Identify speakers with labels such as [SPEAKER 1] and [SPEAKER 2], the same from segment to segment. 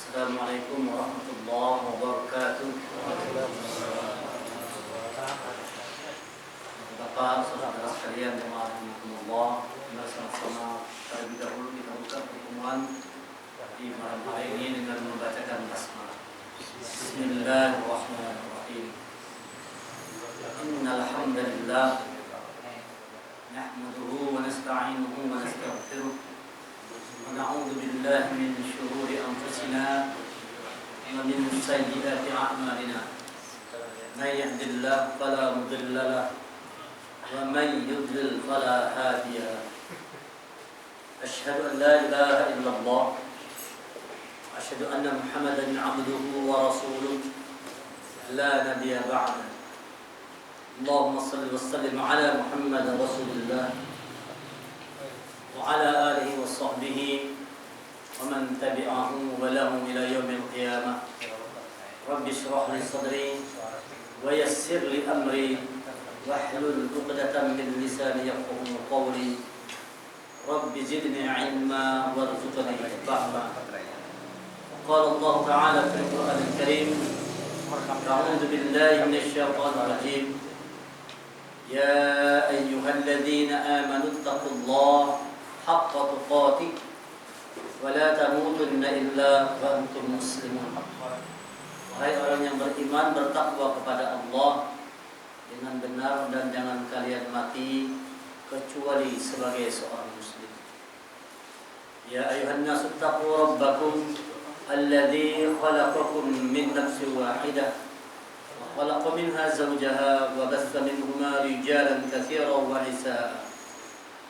[SPEAKER 1] Assalamualaikum warahmatullahi wabarakatuh. Bapak, saudara sekalian, jemaah rahimakumullah, bersama-sama terlebih dahulu kita buka pertemuan di malam hari ini dengan membacakan basmalah. Bismillahirrahmanirrahim. Innal hamdalillah nahmaduhu wa nasta'inuhu wa nastaghfiruh. ونعوذ بالله من شرور أنفسنا ومن سيئات أعمالنا من يهد الله فلا مضل له ومن يضلل فلا هادي له أشهد أن لا إله إلا الله أشهد أن محمدا عبده ورسوله لا نبي بعده اللهم صل وسلم على محمد رسول الله وعلى آله وصحبه ومن تبعه ولهم إلى يوم القيامة رب اشرح لي صدري ويسر لي أمري واحلل عقدة من لساني يفقهوا قولي رب زدني علما وارزقني فهما قال الله تعالى في القرآن الكريم أعوذ بالله من الشيطان الرجيم يا أيها الذين آمنوا اتقوا الله حق تقاته ولا تموتن إلا وأنتم مسلمون. Wahai orang yang beriman, bertakwa kepada Allah dengan benar dan jangan kalian mati kecuali sebagai seorang muslim. Ya ayuhan nasu taqu rabbakum alladzi khalaqakum min nafsin wahidah wa khalaqa minha zawjaha wa bassa minhuma rijalan katsiran wa nisaa.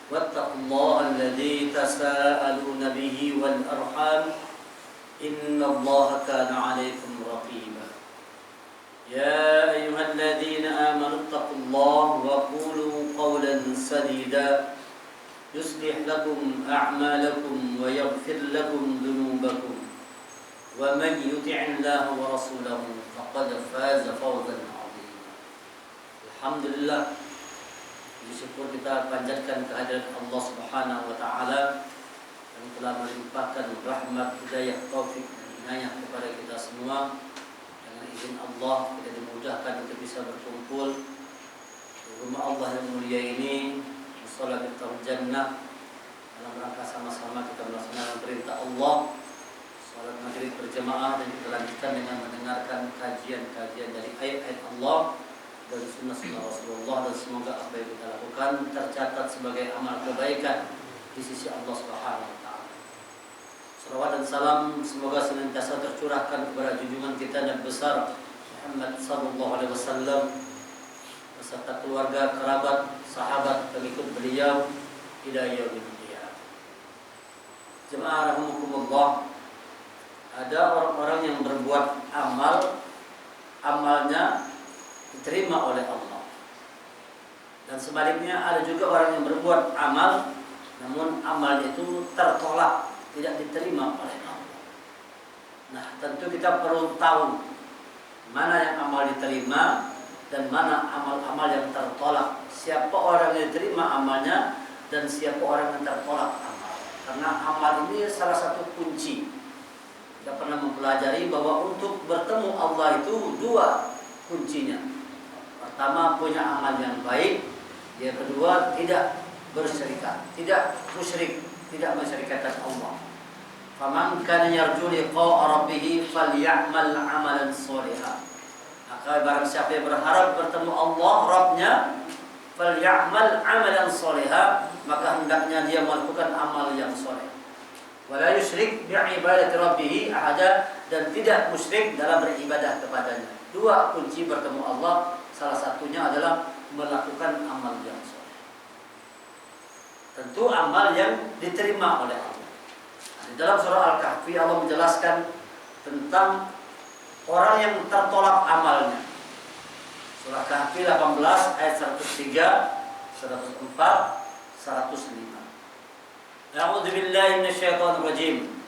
[SPEAKER 1] واتقوا الله الذي تساءلون به والأرحام إن الله كان عليكم رقيبا يا أيها الذين آمنوا اتقوا الله وقولوا قولا سديدا يصلح لكم أعمالكم ويغفر لكم ذنوبكم ومن يطع الله ورسوله فقد فاز فوزا عظيما. الحمد لله, syukur kita panjatkan kehadirat Allah Subhanahu wa taala yang telah melimpahkan rahmat, hidayah, taufik dan inayah kepada kita semua. Dengan izin Allah kita dimudahkan untuk bisa berkumpul di rumah Allah yang mulia ini, mushola Miftahul Jannah, dalam rangka sama-sama kita melaksanakan perintah Allah, salat maghrib berjamaah, dan kita lanjutkan dengan mendengarkan kajian-kajian dari ayat-ayat Allah dan sunnah-sunnah Rasulullah, dan semoga apa yang kita lakukan tercatat sebagai amal kebaikan di sisi Allah Subhanahu wa taala. Salawat dan salam semoga senantiasa tercurahkan kepada junjungan kita Nabi besar Muhammad sallallahu alaihi wasallam beserta keluarga, kerabat, sahabat, pengikut beliau ila yaumil qiyamah. Jemaah rahimakumullah, ada orang-orang yang berbuat amalnya diterima oleh Allah, dan sebaliknya ada juga orang yang berbuat amal namun amal itu tertolak, tidak diterima oleh Allah. Nah, tentu kita perlu tahu mana yang amal diterima dan mana amal-amal yang tertolak, siapa orang yang diterima amalnya dan siapa orang yang tertolak amal. Karena amal ini salah satu kunci. Kita pernah mempelajari bahwa untuk bertemu Allah itu dua kuncinya. Pertama, punya amal yang baik. Yang kedua, tidak bersyirikat, tidak musyrik, tidak mensyirikatkan Allah. Faman kana yarju liqa'a rabbih falyamal 'amalan shalihan. Maka barang siapa yang berharap bertemu Allah Rabbnya, falyamal 'amalan shalihan, maka hendaknya dia melakukan amal yang saleh. Wala yusyrik bi'ibadati rabbih ahada, dan tidak musyrik dalam beribadah kepadanya. Dua kunci bertemu Allah, salah satunya adalah melakukan amal yang saleh. Tentu amal yang diterima oleh Allah. Di dalam surah Al-Kahfi Allah menjelaskan tentang orang yang tertolak amalnya. Surah Kahfi 18 ayat 103, 104, 105. A'udzu billahi minasyaitonir rajim.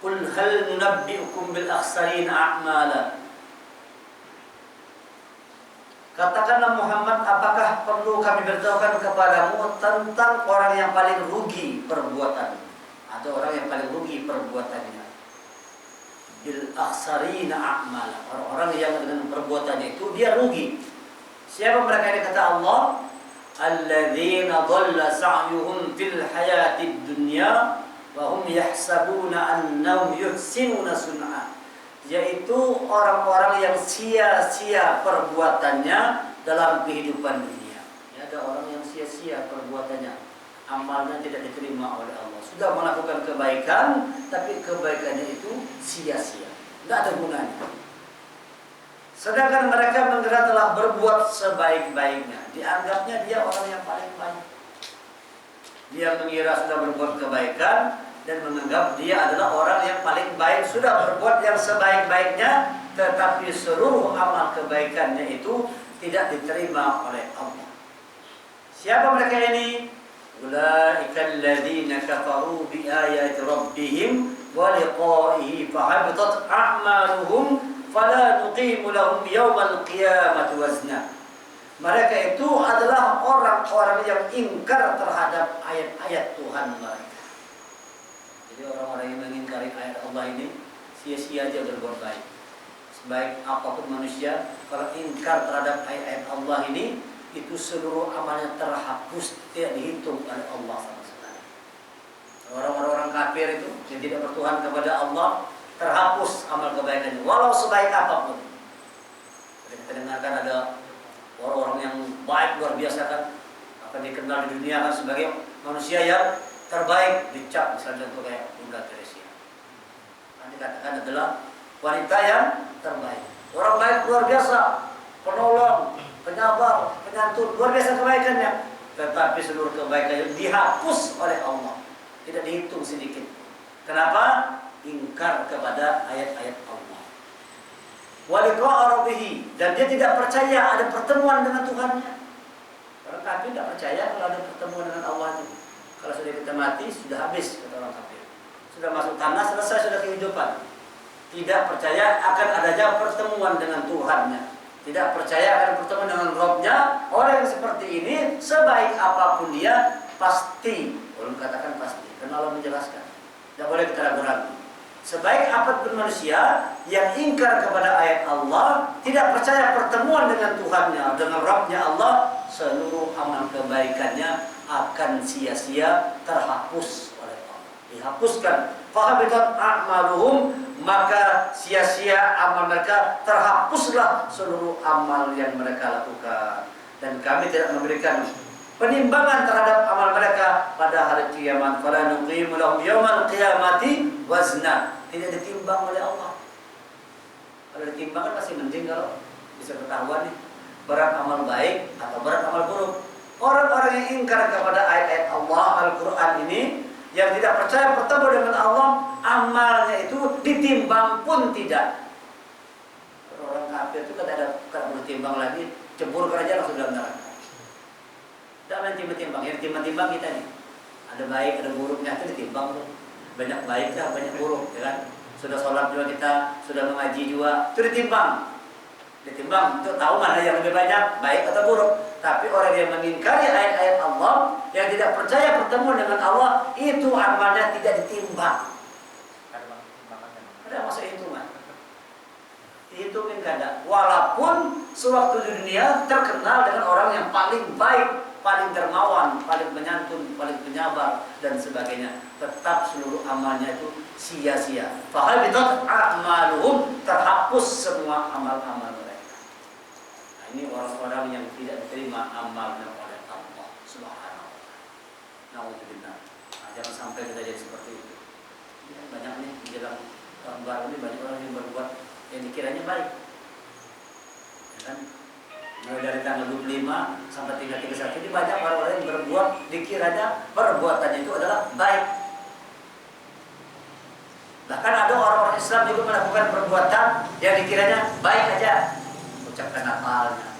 [SPEAKER 1] Qul hal nunabbi'ukum bil akhsarina a'mala. Katakanlah Muhammad, apakah perlu kami beritahukan kepadamu tentang orang yang paling rugi perbuatan? Ada orang yang paling rugi perbuatannya. bil akhsarina a'mala. Orang-orang yang dengan perbuatannya itu dia rugi. Siapa mereka ini kata Allah? Alladzina dhalla sa'yuhum fil hayatid dunya wa hum yahsabuna annahum yuhsinuna sun'a. Yaitu orang-orang yang sia-sia perbuatannya dalam kehidupan dunia. Ya, ada orang yang sia-sia perbuatannya, amalnya tidak diterima oleh Allah. Sudah melakukan kebaikan, tapi kebaikannya itu sia-sia, tidak ada gunanya. Sedangkan mereka mengira telah berbuat sebaik-baiknya, dianggapnya dia orang yang paling baik. Dia mengira sudah berbuat kebaikan dan menganggap dia adalah orang yang paling baik, sudah berbuat yang sebaik-baiknya, tetapi seluruh amal kebaikannya itu tidak diterima oleh Allah. Siapa mereka ini? Ulaika alladzina kafaru bi ayati rabbihim wa liqa'ihi fahabitat a'maluhum fala nuqimu lahum yawmal qiyamati wazna. Mereka itu adalah orang-orang yang ingkar terhadap ayat-ayat Tuhan mereka. Jadi orang-orang yang mengingkari ayat Allah ini sia-sia aja berbuat baik. Sebaik apapun manusia, kalau ingkar terhadap ayat-ayat Allah ini, itu seluruh amalnya terhapus, tidak dihitung oleh Allah sama sekali. Orang-orang kafir itu yang tidak bertuhan kepada Allah, terhapus amal kebaikannya, walau sebaik apapun. Kita dengarkan ada orang-orang yang baik luar biasa kan, akan dikenal di dunia kan sebagai manusia yang terbaik, dicap misalnya contoh kayak Bunda Teresa. Nanti dikatakan adalah wanita yang terbaik. Orang baik luar biasa, penolong, penyabar, penyantun, luar biasa kebaikannya. Tetapi seluruh kebaikannya dihapus oleh Allah, tidak dihitung sedikit. Kenapa? Ingkar kepada ayat-ayat Allah. Wa liqa'a rabbih, dan dia tidak percaya ada pertemuan dengan Tuhannya. Orang kafir tidak percaya kalau ada pertemuan dengan Allah itu. Kalau sudah kita mati, sudah habis, kata orang kafir. Sudah masuk tanah, selesai, sudah kehidupan. Tidak percaya akan adanya pertemuan dengan Tuhannya. Tidak percaya akan pertemuan dengan Rabb-nya. Orang yang seperti ini, sebaik apapun dia, pasti. Belum katakan pasti, karena Allah menjelaskan. Tidak boleh kita ragu-ragu. Sebaik apapun manusia yang ingkar kepada ayat Allah, tidak percaya pertemuan dengan Tuhannya, dengan Rabb-nya Allah, seluruh amal kebaikannya akan sia-sia, terhapus oleh Allah. Dihapuskan. Fahabitat a'maluhum, maka sia-sia amal mereka, terhapuslah seluruh amal yang mereka lakukan. Dan kami tidak memberikan penimbangan terhadap amal mereka pada hari kiamat. Fala nuqimu lahum yawmal qiyamati wazna. Tidak ditimbang oleh Allah. Kalau ditimbang kan masih mending kalau bisa ketahuan nih berat amal baik atau berat amal buruk. Orang-orang yang ingkar kepada ayat-ayat Allah Al-Quran ini, yang tidak percaya bertemu dengan Allah, amalnya itu ditimbang pun tidak. Orang kafir itu kada bertimbang lagi, cebur kerja langsung dalam neraka. Tidak main timbang-timbang, yang timbang-timbang kita nih. Ada baik, ada buruknya, itu ditimbang tuh. Banyak baiknya, banyak buruk, ya kan? Sudah sholat juga kita, sudah mengaji juga, itu ditimbang. Ditimbang untuk tahu mana yang lebih banyak, baik atau buruk. Tapi orang yang mengingkari ayat-ayat Allah, yang tidak percaya pertemuan dengan Allah, itu amalnya tidak ditimbang. Ada masa hitungan. Dihitungin gak ada. Walaupun sewaktu di dunia terkenal dengan orang yang paling baik, paling dermawan, paling penyantun, paling penyabar, dan sebagainya, tetap seluruh amalnya itu sia-sia. Fahabitat a'maluhum, terhapus semua amal-amal mereka. Nah, ini orang-orang yang tidak diterima amalnya oleh Allah Subhanahu wa ta'ala. Na'udzubillah. Nah, jangan sampai kita jadi seperti itu. Ya, banyak nih di dalam tahun baru ini banyak orang yang berbuat yang dikiranya baik. Ya kan? Mulai dari tanggal 25 sampai 31 ini banyak orang-orang yang berbuat dikiranya perbuatannya itu adalah baik. Bahkan ada orang-orang Islam juga melakukan perbuatan yang dikiranya baik aja, ucapkan Natalnya,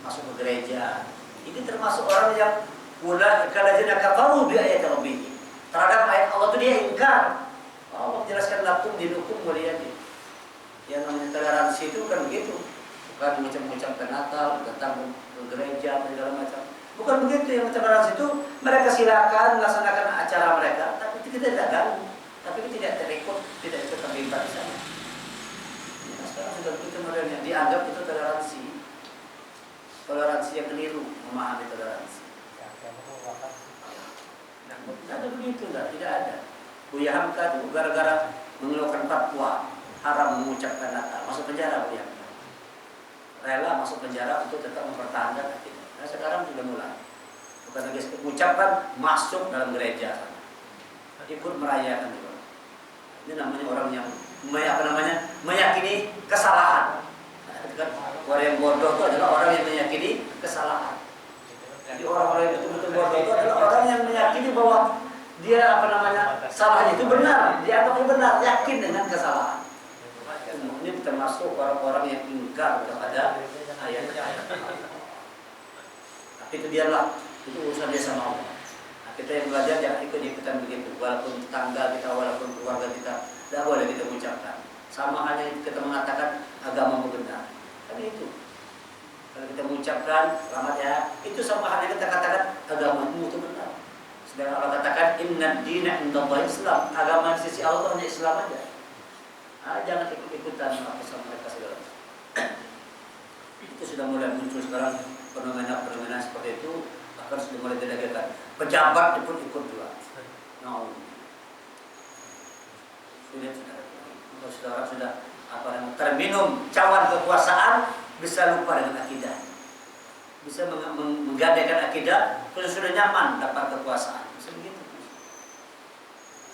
[SPEAKER 1] masuk ke gereja. Ini termasuk orang yang ulaika alladzina kafaru bi ayati rabbihim. Terhadap ayat Allah itu dia ingkar. Allah menjelaskan lakum dinukum waliyadin. Yang namanya toleransi itu kan begitu. Bukan mengucapkan Natal, datang ke gereja, dan segala macam. Bukan begitu. Yang toleransi itu mereka silakan melaksanakan acara mereka, tapi itu tidak ganggu, tapi itu tidak terikut, tidak ikut terlibat di sana. sudah begitu modelnya, dianggap itu toleransi. Toleransi yang keliru, memahami toleransi. Tidak ada begitu, tidak ada. Buya Hamka itu gara-gara mengeluarkan fatwa haram mengucapkan Natal, masuk penjara Buya Hamka. Rela masuk penjara untuk tetap mempertahankan akidah. Nah sekarang sudah mulai. Bukan lagi ucapan, masuk dalam gereja, ikut merayakan juga. Ini namanya orang yang meyakini kesalahan. Orang yang bodoh itu adalah orang yang meyakini kesalahan. Jadi orang-orang yang betul-betul bodoh itu adalah orang yang meyakini bahwa dia salahnya itu benar, dianggapnya benar, yakin dengan kesalahan. Ini termasuk orang-orang yang ingkar kepada ayat-ayat Allah. Tapi itu biarlah, itu urusan dia sama Allah. Nah, kita yang belajar jangan ikut-ikutan begitu. Walaupun tetangga kita, walaupun keluarga kita, tidak boleh kita ucapkan. Sama halnya kita mengatakan agama benar. Kan itu. Kalau kita mengucapkan selamat ya, itu sama halnya kita katakan agamamu itu benar. Sedangkan Allah katakan inna dina indallahi Islam. Agama di sisi Allah hanya Islam aja. Nah, jangan ikut-ikutan apa sama mereka segala. Itu sudah mulai muncul sekarang fenomena-fenomena seperti itu, akan sudah mulai dilakukan. Pejabat pun ikut juga. Nah, sudah terminum cawan kekuasaan, bisa lupa dengan akidah, bisa menggadaikan akidah, kalau sudah nyaman dapat kekuasaan, bisa begitu.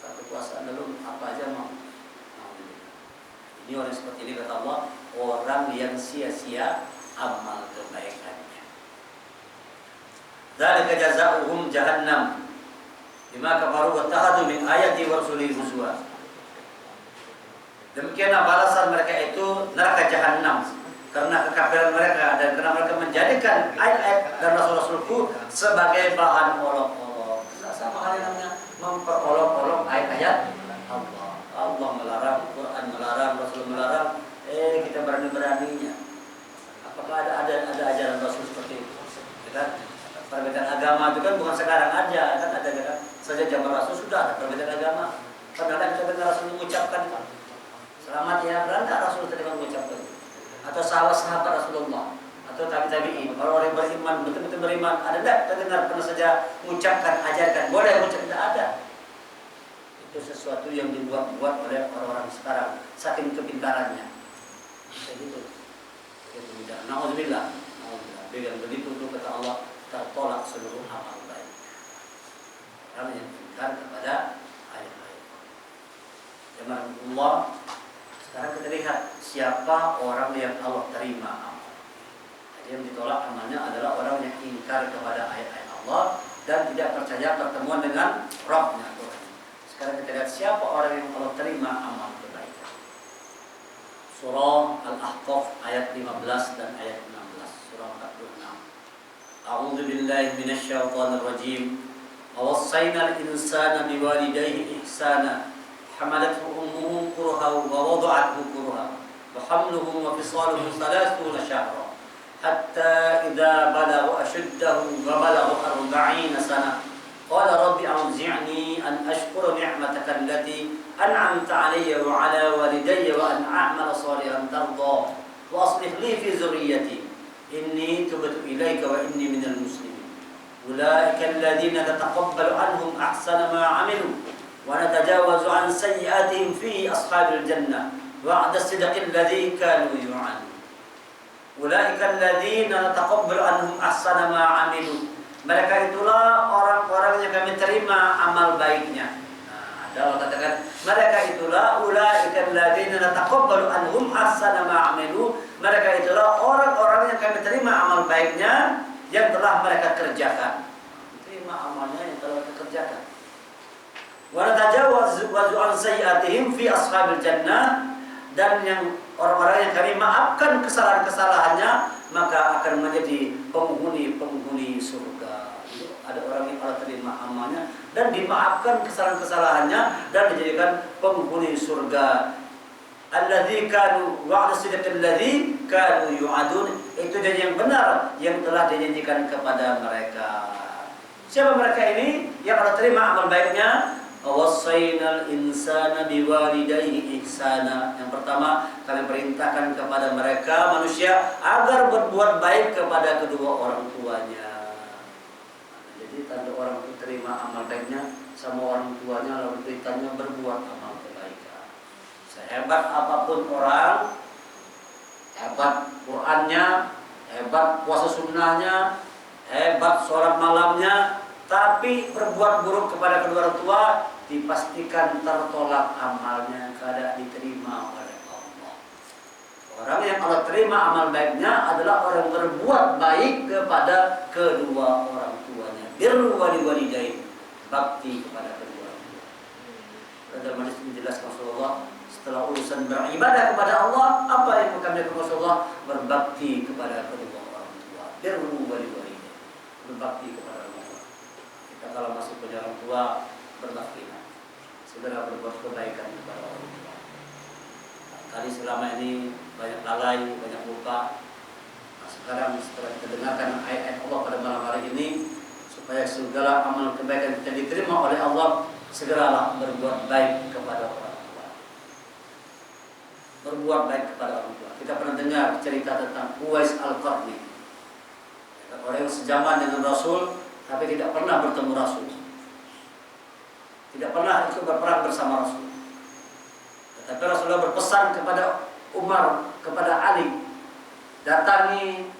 [SPEAKER 1] Dapat kekuasaan lalu apa aja mau. Ini orang seperti ini kata Allah, orang yang sia-sia amal kebaikannya. Dzalika jazaohum jahannam bima kafaru wa tahadu min ayati wa rasulihi huzwa. Demikianlah balasan mereka itu neraka jahanam karena kekafiran mereka dan karena mereka menjadikan ayat-ayat dan rasul-rasulku sebagai bahan olok-olok. Sama halnya namanya memperolok-olok ayat-ayat Allah. Allah melarang, Quran melarang, Rasul melarang. Kita berani-beraninya. Apakah ada ajaran Rasul seperti itu? Kan perbedaan agama itu kan bukan sekarang aja, kan ada kan saja zaman Rasul sudah ada perbedaan agama. Kadang-kadang kita dengar Rasul mengucapkan kan, selamat ya, beranda Rasul tadi mengucapkan. Atau sahabat-sahabat Rasulullah atau tabi'in, orang-orang yang beriman, betul-betul beriman, ada enggak kita dengar pernah saja mengucapkan, ajarkan, boleh mengucap, tidak ada. Itu sesuatu yang dibuat-buat oleh orang-orang sekarang, saking kepintarannya. Begitu. Na'udzubillah. Dengan begitu itu kata Allah, tertolak seluruh amal baik. Karena yang ingkar kepada ayat-ayat Allah. Allah. Sekarang kita lihat siapa orang yang Allah terima amal. Jadi yang ditolak amalnya adalah orang yang ingkar kepada ayat-ayat Allah dan tidak percaya pertemuan dengan Rabb-Nya. Sekarang kita lihat siapa orang yang Allah terima amal kebaikan. Surah Al-Ahqaf ayat 15 dan ayat 16. Surah 46. A'udzu billahi minasyaitonir rajim. Wa wassayna al-insana biwalidayhi ihsana. Hamalathu ummuhu kurha wa wada'athu kurha. Wa hamluhu wa fisaluhu 30 syahra. Hatta idza balagha ashuddahu wa balagha 40 sana. Qala rabbi a'uzi'ni an ashkura ni'mataka allati an'amta 'alayya wa 'ala walidayya wa an a'mala shalihan tarda wa aslih li fi dhurriyyati inni tubtu ilayka wa inni minal muslimin. Ulaika alladhina tataqabbalu 'anhum ahsana ma 'amilu wa natajawazu 'an sayyi'atihim fi ashabil jannah wa'da as-sidqi alladhi kanu yu'adun. Ulaika alladhina tataqabbalu 'anhum ahsana ma 'amilu. Mereka itulah orang-orang yang kami terima amal baiknya. Nah, ada Allah katakan, mereka itulah ulaika alladziina nataqabbalu anhum ahsana ma 'amilu. Mereka itulah orang-orang yang kami terima amal baiknya yang telah mereka kerjakan. Terima amalnya yang telah mereka kerjakan. Wa natajawazu an sayyi'atihim fi ashabil jannah, dan yang orang-orang yang kami maafkan kesalahan-kesalahannya maka akan menjadi penghuni surga. Ada orang yang Allah terima amalnya dan dimaafkan kesalahan-kesalahannya dan dijadikan penghuni surga. Alladzi kanu wa'da sidqil ladzi kanu yu'adun. Itu janji yang benar yang telah dijanjikan kepada mereka. Siapa mereka ini yang Allah terima amal baiknya? Wassaynal insana biwalidayhi ihsana. Yang pertama, kami perintahkan kepada mereka manusia agar berbuat baik kepada kedua orang tuanya. Jadi tanda orang itu terima amal baiknya sama orang tuanya, lalu perintahnya berbuat amal kebaikan. Sehebat apapun orang, hebat Qur'annya, hebat puasa sunnahnya, hebat sholat malamnya, tapi berbuat buruk kepada kedua orang tua, dipastikan tertolak amalnya, kada diterima oleh Allah. Orang yang Allah terima amal baiknya adalah orang berbuat baik kepada kedua orang tuanya. Birru walidain, bakti kepada kedua orang tua. Dalam hadis menjelaskan Rasulullah, setelah urusan beribadah kepada Allah, apa yang kami lakukan Rasulullah? Berbakti kepada kedua orang tua. Birru walidain, berbakti kepada orang tua. Kita kalau masih punya orang tua, berbaktilah, segera berbuat kebaikan kepada orang tua. Kali selama ini banyak lalai, banyak lupa. Nah, sekarang setelah kita dengarkan ayat Allah pada malam hari ini, supaya segala amal kebaikan kita diterima oleh Allah, segeralah berbuat baik kepada orang tua. Berbuat baik kepada orang tua. Kita pernah dengar cerita tentang Uwais Al-Qarni, orang yang sejaman dengan Rasul, tapi tidak pernah bertemu Rasul. Tidak pernah ikut berperang bersama Rasul. Tetapi Rasulullah berpesan kepada Umar, kepada Ali, datangi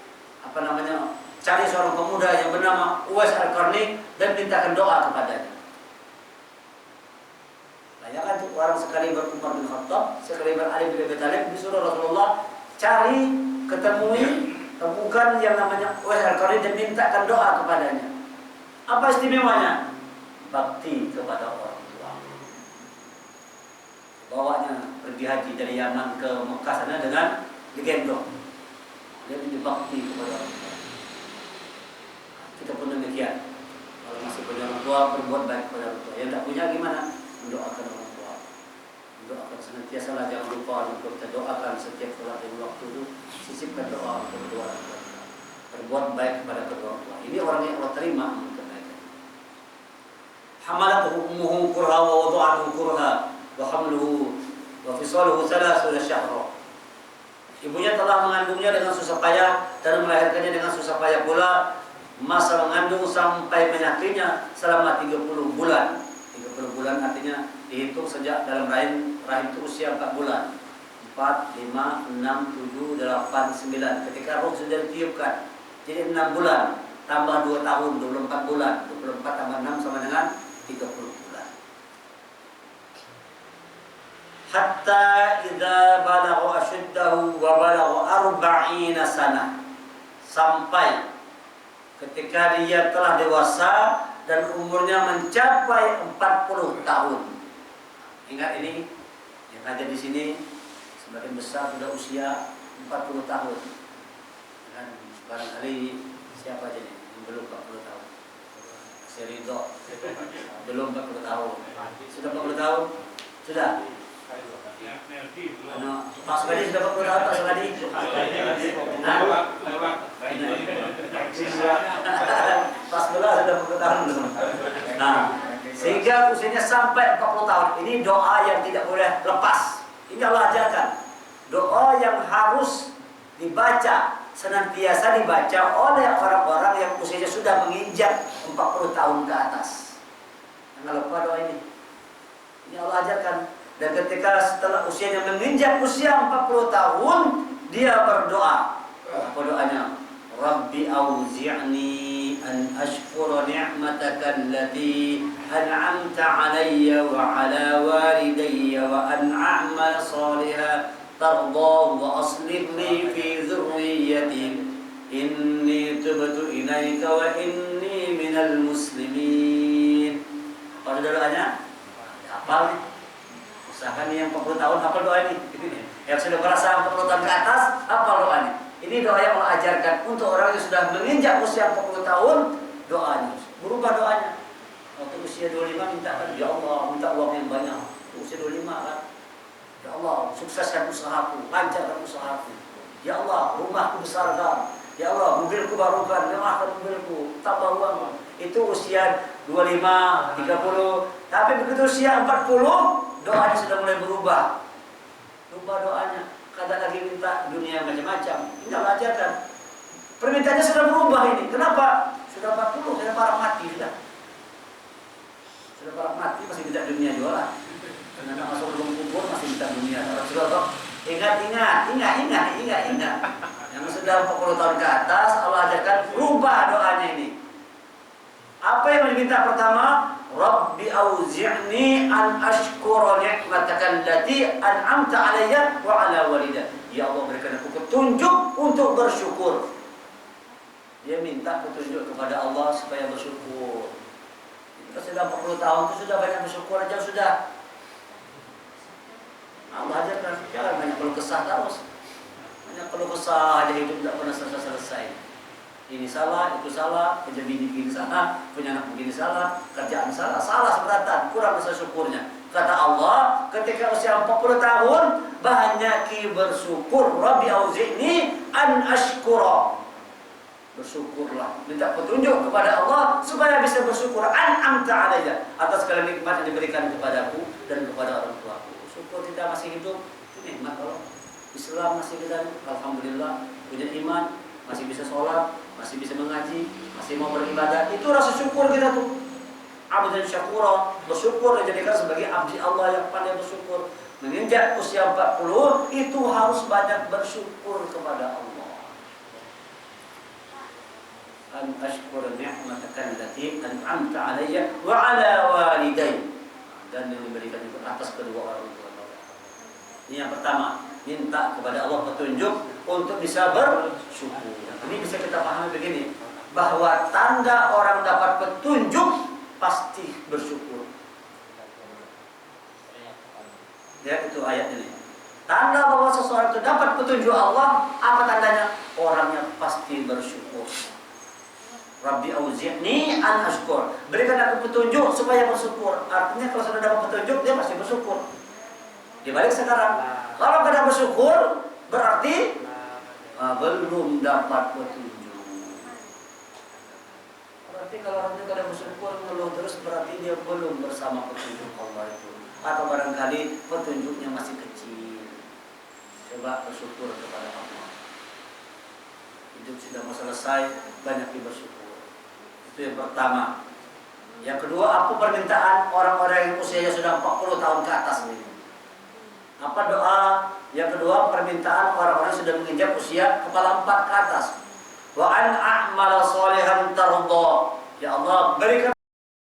[SPEAKER 1] cari seorang pemuda yang bernama Uwais Al-Qarni dan mintakan doa kepadanya. Bayangkan tuh, orang sekali berUmar bin Khattab, sekali berAli bin Abi Thalib, disuruh Rasulullah cari, temukan yang namanya Uwais Al-Qarni dan mintakan doa kepadanya. Apa istimewanya? Bakti kepada orang tua. Bawanya pergi haji dari Yaman ke Mekah sana dengan digendong. Dia punya bakti kepada orang tua. Kita pun demikian. Kalau masih punya orang tua, berbuat baik kepada orang tua. Yang tidak punya gimana? Mendoakan orang tua. Mendoakan senantiasa lah, jangan lupa untuk kita doakan setiap sholat dan waktu itu. Sisipkan doa untuk kedua orang tua. Berbuat baik kepada kedua orang tua. Ini orang yang Allah terima. Hamalatuhu ummuhu kurha wa wada'atuhu kurha wa hamluhu wa fisaluhu 30 syahra. Ibunya telah mengandungnya dengan susah payah dan melahirkannya dengan susah payah pula. Masa mengandung sampai menyakitnya selama 30 bulan. 30 bulan artinya dihitung sejak dalam rahim itu usia 4 bulan. 4, 5, 6, 7, 8, 9. Ketika roh sudah ditiupkan, jadi 6 bulan tambah 2 tahun, 24 bulan. 24 tambah 6 sama dengan 30 bulan. Hatta idza balagha ashuddahu wa balagha 40 sanah. Sampai ketika dia telah dewasa dan umurnya mencapai 40 tahun. Ingat ini, yang ada di sini sebagian besar sudah usia 40 tahun. Dan barangkali siapa aja nih yang belum 40 tahun? Ridho belum 40 tahun. Sudah 40 tahun? Sudah? Pak Sukadi sudah 40 tahun, Pak Sukadi? Pak Sebelah sudah 40 tahun belum? Nah, sehingga usianya sampai 40 tahun. Ini doa yang tidak boleh lepas. Ini Allah ajarkan. Doa yang harus dibaca, senantiasa dibaca oleh orang-orang yang usianya sudah menginjak 40 tahun ke atas. Jangan lupa doa ini. Ini Allah ajarkan. Dan ketika setelah usianya menginjak usia 40 tahun, dia berdoa. Apa doanya? Rabbi auzi'ni an ashkura ni'mataka allati an'amta 'alayya wa 'ala walidayya wa an a'mala salihan tardahu wa aslih li fi dhurriyyati inni tubtu ilaika wa inni minal muslimin. Apa doanya? Hafal nih. Usahakan yang 40 tahun hafal doa ini. Yang sudah merasa 40 tahun ke atas hafal doa ini. Ini doa yang Allah ajarkan untuk orang yang sudah menginjak usia 40 tahun, doanya berubah doanya. Waktu usia 25 minta, ya Allah, minta uang yang banyak. Usia 25 kan, ya Allah, sukseskan usahaku, lancarkan usahaku. Ya Allah, rumahku besarkan. Ya Allah, mobilku barukan, mewahkan mobilku, tambah uang. Itu usia 25, 30, Tapi begitu usia 40, doanya sudah mulai berubah. Rubah doanya. Kata lagi minta dunia macam-macam. Tinggal ajarkan. Permintaannya sudah berubah ini. Kenapa? Sudah 40, sudah parah mati sudah. Sudah parah mati masih minta dunia juga. Karena masuk dalam kubur masih minta dunia. Rasulullah, ingat. Yang sudah 40 tahun ke atas, Allah ajarkan rubah doanya ini. Apa yang diminta pertama? Rabbi auzi'ni an ashkura ni'mataka allati an'amta 'alayya wa 'ala walidayya. Ya Allah, berikan aku petunjuk untuk bersyukur. Dia minta petunjuk kepada Allah supaya bersyukur. Kita sudah 40 tahun itu sudah banyak bersyukur aja sudah. Allah ajarkan, jangan banyak keluh kesah terus. Banyak keluh kesah aja hidup tidak pernah selesai. Ini salah, itu salah, punya bini begini salah, punya anak begini salah, kerjaan salah seberatan, kurang rasa syukurnya. Kata Allah, ketika usia 40 tahun, banyaki bersyukur. Rabbi auzi'ni an ashkura. Bersyukurlah, minta petunjuk kepada Allah supaya bisa bersyukur an'amta 'alayya atas segala nikmat yang diberikan kepadaku dan kepada orang tuaku. Syukur kita masih hidup, itu nikmat Allah. Islam masih kita, alhamdulillah, punya iman, masih bisa sholat, masih bisa mengaji, masih mau beribadah, itu rasa syukur kita tuh. Abdan syakura, bersyukur dijadikan sebagai abdi Allah yang pandai bersyukur. Menginjak usia 40 itu harus banyak bersyukur kepada Allah. An ashkur ni'mataka allati an'amta 'alayya wa 'ala walidayya, dan yang diberikan itu atas kedua orang tua. Ini yang pertama, minta kepada Allah petunjuk untuk bisa bersyukur. Ini bisa kita pahami begini, bahwa tanda orang dapat petunjuk pasti bersyukur. Lihat itu ayat ini. Tanda bahwa seseorang itu dapat petunjuk Allah, apa tandanya? Orangnya pasti bersyukur. Rabbi auzi'ni an ashkur. Berikan aku petunjuk supaya bersyukur. Artinya kalau sudah dapat petunjuk, dia pasti bersyukur. Dibalik sekarang, kalau tidak bersyukur, berarti belum dapat petunjuk. Berarti kalau orang itu tidak bersyukur, ngeluh terus, berarti dia belum bersama petunjuk Allah itu. Atau barangkali petunjuknya masih kecil. Coba bersyukur kepada Allah. Hidup sudah mau selesai, banyak bersyukur. Itu yang pertama. Yang kedua, apa permintaan orang-orang yang usianya sudah 40 tahun ke atas ini? Apa doa? Yang kedua, permintaan orang-orang yang sudah menginjak usia kepala 4 ke atas. Wa an a'mala sholihan tardha. Ya Allah, berikan